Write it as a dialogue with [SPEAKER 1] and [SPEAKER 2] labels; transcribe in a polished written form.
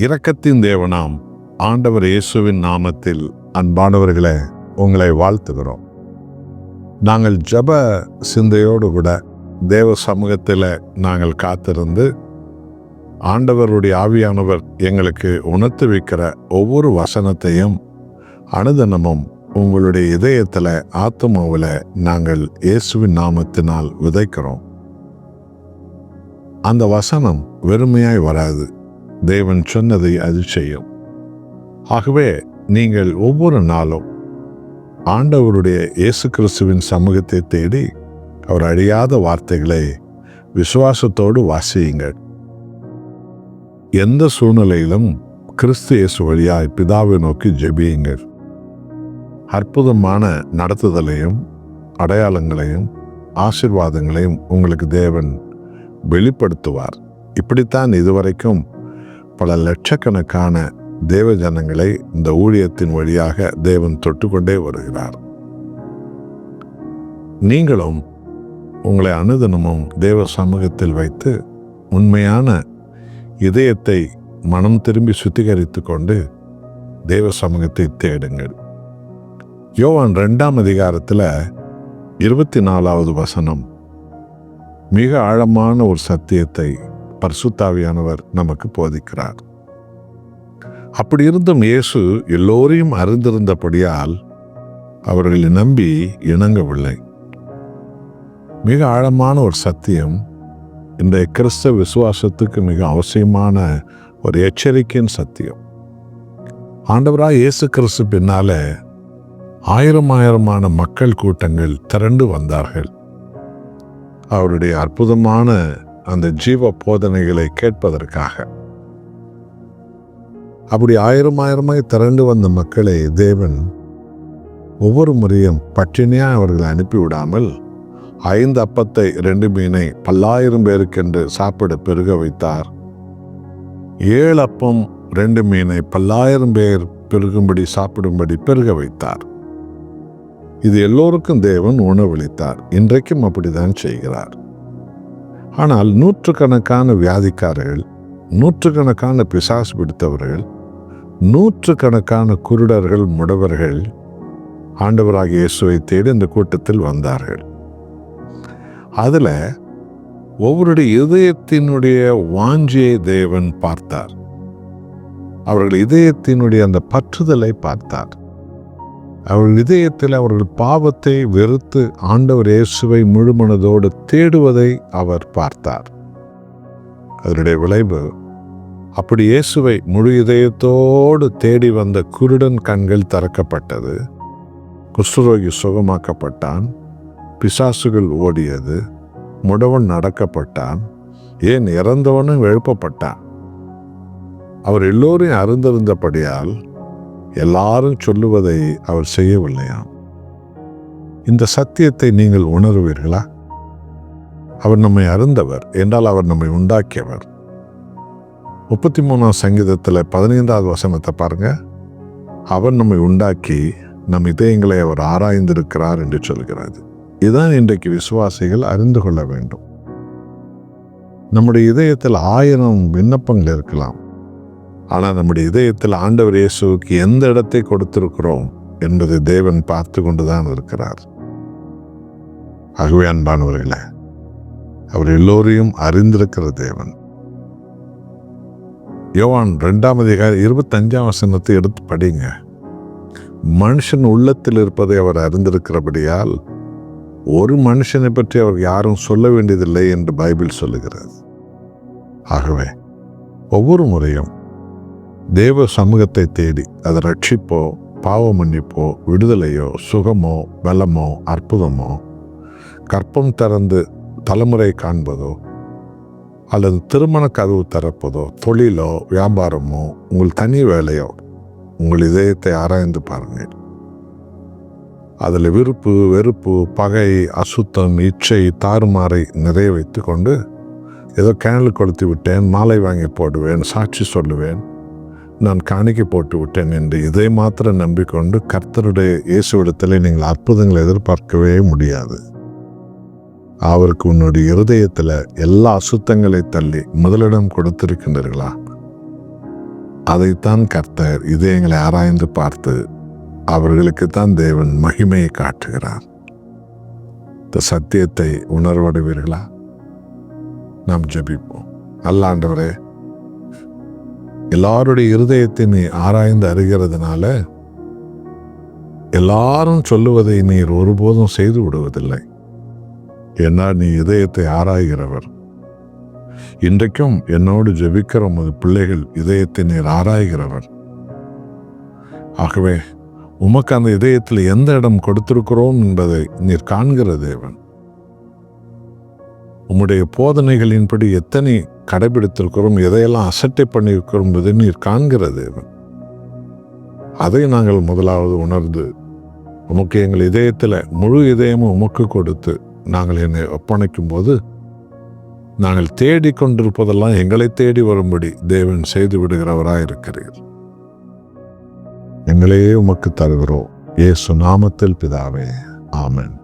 [SPEAKER 1] இரக்கத்தின் தேவனாம் ஆண்டவர் இயேசுவின் நாமத்தில் அன்பானவர்களே, உங்களை வாழ்த்துகிறோம். நாங்கள் ஜெப சிந்தையோடு கூட தேவ சமூகத்தில் நாங்கள் காத்திருந்து ஆண்டவருடைய ஆவியானவர் எங்களுக்கு உணர்த்து வைக்கிற ஒவ்வொரு வசனத்தையும் அனுதினமும் உங்களுடைய இதயத்தில் ஆத்துமாவில் நாங்கள் இயேசுவின் நாமத்தினால் விதைக்கிறோம். அந்த வசனம் வெறுமையாய் வராது. தேவன் சொன்னதை அது செய்யும். ஆகவே நீங்கள் ஒவ்வொரு நாளும் ஆண்டவருடைய இயேசு கிறிஸ்துவின் சமூகத்தை தேடி அவர் அழியாத வார்த்தைகளை விசுவாசத்தோடு வாசியுங்கள். எந்த சூழ்நிலையிலும் கிறிஸ்து இயேசு வழியாய் பிதாவை நோக்கி ஜெபியுங்கள். அற்புதமான நடத்துதலையும் அடையாளங்களையும் ஆசீர்வாதங்களையும் உங்களுக்கு தேவன் வெளிப்படுத்துவார். இப்படித்தான் இதுவரைக்கும் பல லட்சக்கணக்கான தேவ ஜனங்களை இந்த ஊழியத்தின் வழியாக தேவன் தொட்டுக்கொண்டே வருகிறார். நீங்களும் உங்களை அனுதினமும் தேவ சமூகத்தில் வைத்து உண்மையான இதயத்தை மனம் திரும்பி சுத்திகரித்து கொண்டு தேவ சமூகத்தை தேடுங்கள். யோவான் 2ஆம் அதிகாரத்தில் 24வது வசனம் மிக ஆழமான ஒரு சத்தியத்தை பரிசுத்தாவியானவர் நமக்கு போதிக்கிறார். அப்படி இருந்தும் இயேசு எல்லோரையும் அறிந்திருந்தபடியால் அவர்களை நம்பி இணங்கவில்லை. மிக ஆழமான ஒரு சத்தியம். இன்றைய கிறிஸ்தவ விசுவாசத்துக்கு மிக அவசியமான ஒரு எச்சரிக்கையின் சத்தியம். ஆண்டவராய் இயேசு கிறிஸ்து பின்னால ஆயிரமான மக்கள் கூட்டங்கள் திரண்டு வந்தார்கள். அவருடைய அற்புதமான அந்த ஜீவ போதனைகளை கேட்பதற்காக. அப்படி ஆயிரமாய் திரண்டு வந்த மக்களை தேவன் ஒவ்வொரு முறையும் பட்டினியா அவர்களை அனுப்பிவிடாமல் 5 அப்பத்தை 2 மீனை 10,000 பேருக்கென்று சாப்பிட பெருக வைத்தார். 7 அப்பம் 2 மீனை 10,000 பேர் பெருகும்படி சாப்பிடும்படி பெருக வைத்தார். இது எல்லோருக்கும் தேவன் உணவளித்தார். இன்றைக்கும் அப்படித்தான் செய்கிறார். ஆனால் நூற்றுக்கணக்கான வியாதிக்காரர்கள், நூற்றுக்கணக்கான பிசாசு பிடித்தவர்கள், நூற்றுக்கணக்கான குருடர்கள், முடவர்கள் ஆண்டவராகிய இயேசுவை தேடி இந்த கூட்டத்தில் வந்தார்கள். அதில் ஒவ்வொருடைய இதயத்தினுடைய வாஞ்சியை தேவன் பார்த்தார். அவர்கள் இதயத்தினுடைய அந்த பற்றுதலை பார்த்தார். அவர்கள் இதயத்தில் அவர்கள் பாவத்தை வெறுத்து ஆண்டவர் இயேசுவை முழுமனதோடு தேடுவதை அவர் பார்த்தார். அதனுடைய விளைவு, அப்படி இயேசுவை முழு இதயத்தோடு தேடி வந்த குருடன் கண்கள் திறக்கப்பட்டது. குஷ்டரோகி சுகமாக்கப்பட்டான். பிசாசுகள் ஓடியது. முடவன் நடக்கப்பட்டான். ஏன் இறந்தவனும் எழுப்பப்பட்டான். அவர் எல்லோரையும் அறிந்திருந்தபடியால் எல்லாரும் சொல்லுவதை அவர் செய்யவில்லையாம். இந்த சத்தியத்தை நீங்கள் உணர்வீர்களா? அவர் நம்மை அறிந்தவர் என்றால் அவர் நம்மை உண்டாக்கியவர். 33ஆம் சங்கீதத்தில் 15வது வசனத்தை பாருங்க. அவர் நம்மை உண்டாக்கி நம் இதயங்களை அவர் ஆராய்ந்திருக்கிறார் என்று சொல்கிறார். இதுதான் இன்றைக்கு விசுவாசிகள் அறிந்து கொள்ள வேண்டும். நம்முடைய இதயத்தில் 1000 விண்ணப்பங்கள் இருக்கலாம். ஆனால் நம்முடைய இதயத்தில் ஆண்டவர் இயேசுவுக்கு எந்த இடத்தை கொடுத்திருக்கிறோம் என்பதை தேவன் பார்த்து கொண்டுதான் இருக்கிறார். ஆகவே அன்பானவர்களே, அவர் எல்லோரையும் அறிந்திருக்கிற தேவன். யோவான் 2ஆம் அதிகாரம் 25ஆம் வசனத்தை எடுத்து படிங்க. மனுஷன் உள்ளத்தில் இருப்பதை அவர் அறிந்திருக்கிறபடியால் ஒரு மனுஷனை பற்றி அவர் யாரும் சொல்ல வேண்டியதில்லை என்று பைபிள் சொல்லுகிறது. ஆகவே ஒவ்வொரு முறையும் தேவ சமூகத்தை தேடி அது ரட்சிப்போ, பாவ மன்னிப்போ, விடுதலையோ, சுகமோ, பலமோ, அற்புதமோ, கற்பம் திறந்து தலைமுறை காண்பதோ, அல்லது திருமண கதவு திறப்பதோ, தொழிலோ, வியாபாரமோ, உங்கள் தனி வேலையோ, உங்கள் இதயத்தை ஆராய்ந்து பாருங்கள். அதில் விருப்பு, வெறுப்பு, பகை, அசுத்தம், இச்சை, தாறுமாறை நிறைய வைத்து கொண்டு ஏதோ கேனல் கொளுத்தி விட்டேன், மாலை வாங்கி போடுவேன், சாட்சி சொல்லுவேன், நான் காணிக்கை போட்டு விட்டேன் என்று இதை மாத்திரம் நம்பிக்கொண்டு கர்த்தருடைய இயேசுவிடத்தில் நீங்கள் அற்புதங்களை எதிர்பார்க்கவே முடியாது. அவருக்கு உன்னுடைய இருதயத்தில் எல்லா அசுத்தங்களை தள்ளி முதலிடம் கொடுத்திருக்கின்றீர்களா? அதைத்தான் கர்த்தர் இதயங்களை ஆராய்ந்து பார்த்து அவர்களுக்குத்தான் தேவன் மகிமையை காட்டுகிறார். இந்த சத்தியத்தை உணர்வடைவீர்களா? நாம் ஜெபிப்போம். ஆண்டவரே, எல்லாருடைய இருதயத்தை நீ ஆராய்ந்து அறிகிறதுனால எல்லாரும் சொல்லுவதை நீர் ஒருபோதும் செய்து விடுவதில்லை. ஏன்னா நீ இதயத்தை ஆராய்கிறவர். இன்றைக்கும் என்னோடு ஜெபிக்கிற உமது பிள்ளைகள் இதயத்தை நீர் ஆராய்கிறவர். ஆகவே உமக்கு அந்த இதயத்தில் எந்த இடம் கொடுத்திருக்கிறோம் என்பதை நீர் காண்கிற தேவன். உம்முடைய போதனைகளின்படி எத்தனை கடைபிடித்திருக்கிறோம், எதையெல்லாம் அசட்டை பண்ணியிருக்கிறோம் என்பதை நீர் காண்கிற தேவன். அதை நாங்கள் முதலாவது உணர்ந்து உமக்கு எங்கள் இதயத்தில் முழு இதயமும் உமக்கு கொடுத்து நாங்கள் என்னை ஒப்படைக்கும் போது நாங்கள் தேடிக்கொண்டிருப்பதெல்லாம் எங்களை தேடி வரும்படி தேவன் செய்து விடுகிறவராய் இருக்கிறீர். எங்களையே உமக்கு தருகிறோம். இயேசு நாமத்தில் பிதாவே, ஆமென்.